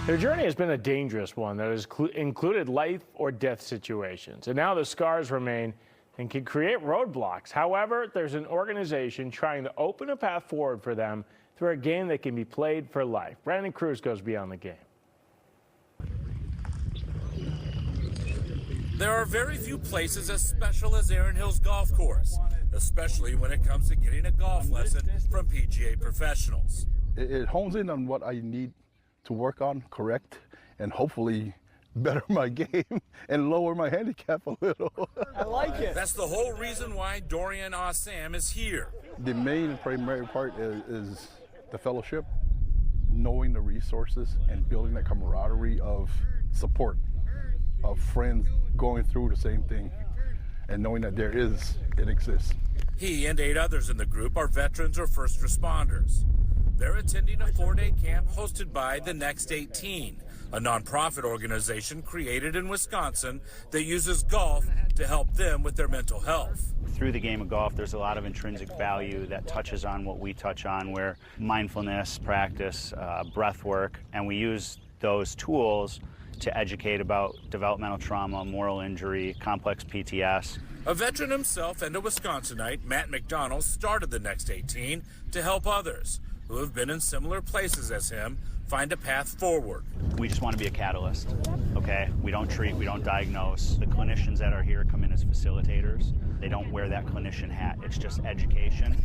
Their journey has been a dangerous one that has included life or death situations, and now the scars remain and can create roadblocks. However, there's an organization trying to open a path forward for them through a game that can be played for life. Brandon Cruz goes beyond the game. There are very few places as special as Erin Hills Golf Course, especially when it comes to getting a golf lesson from PGA professionals. It hones in on what I need to work on, correct, and hopefully better my game and lower my handicap a little. I like it. That's the whole reason why Dorian Assam is here. The main primary part is the fellowship, knowing the resources and building that camaraderie of support, of friends going through the same thing, and knowing that it exists. He and 8 others in the group are veterans or first responders. They're attending a 4-day camp hosted by The Next 18, a nonprofit organization created in Wisconsin that uses golf to help them with their mental health. Through the game of golf, there's a lot of intrinsic value that touches on what we touch on, where mindfulness, practice, breath work, and we use those tools to educate about developmental trauma, moral injury, complex PTS. A veteran himself and a Wisconsinite, Matt McDonald, started The Next 18 to help others who have been in similar places as him find a path forward. We just want to be a catalyst, okay? We don't treat, we don't diagnose. The clinicians that are here come in as facilitators. They don't wear that clinician hat. It's just education.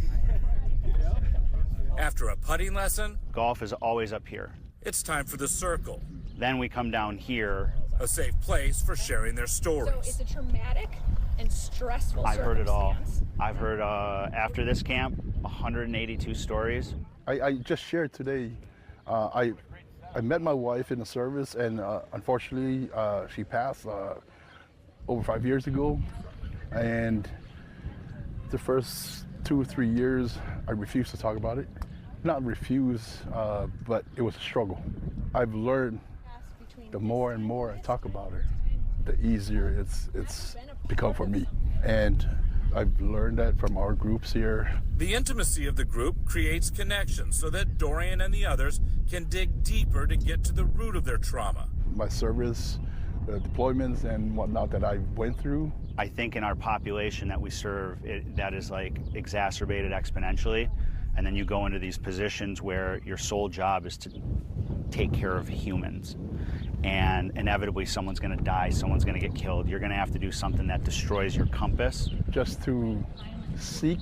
After a putting lesson, golf is always up here. It's time for the circle. Then we come down here. A safe place for sharing their stories. So it's a traumatic and stressful I've heard it all. circumstance. I've heard, after this camp, 182 stories. I just shared today, I met my wife in the service, and unfortunately she passed over 5 years ago, and the first 2 or 3 years I refused to talk about it. Not refuse, but it was a struggle. I've learned the more and more I talk about her, the easier it's become for me. And I've learned that from our groups here. The intimacy of the group creates connections so that Dorian and the others can dig deeper to get to the root of their trauma. My service, the deployments and whatnot that I went through. I think in our population that we serve, that is like exacerbated exponentially. And then you go into these positions where your sole job is to take care of humans. And inevitably someone's gonna die, someone's gonna get killed. You're gonna have to do something that destroys your compass. Just to seek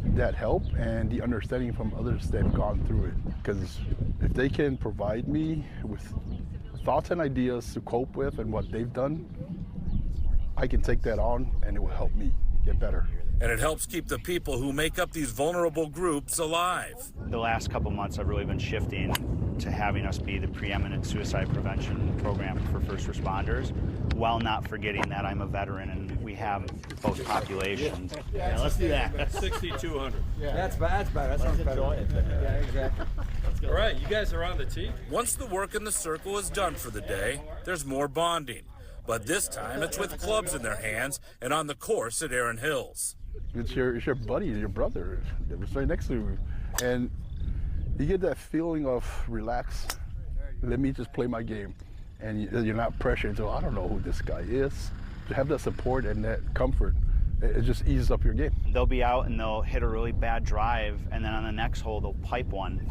that help and the understanding from others that have gone through it. Because if they can provide me with thoughts and ideas to cope with and what they've done, I can take that on and it will help me get better. And it helps keep the people who make up these vulnerable groups alive. The last couple months I've really been shifting to having us be the preeminent suicide prevention program for first responders, while not forgetting that I'm a veteran and we have both populations. Yeah, let's do that. 6,200. Yeah. That's better. That sounds better. Yeah, exactly. All right, you guys are on the tee. Once the work in the circle is done for the day, there's more bonding. But this time it's with clubs in their hands and on the course at Erin Hills. It's your buddy, your brother that was right next to you. And you get that feeling of relax, let me just play my game. And you're not pressured to, I don't know who this guy is. To have that support and that comfort, it just eases up your game. They'll be out and they'll hit a really bad drive, and then on the next hole they'll pipe one.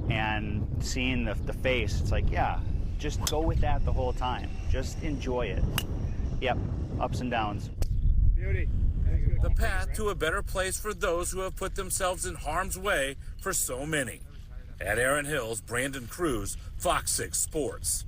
And seeing the face, it's like, yeah, just go with that the whole time. Just enjoy it. Yep, ups and downs. Beauty. The path to a better place for those who have put themselves in harm's way for so many. At Erin Hills, Brandon Cruz, FOX 6 Sports.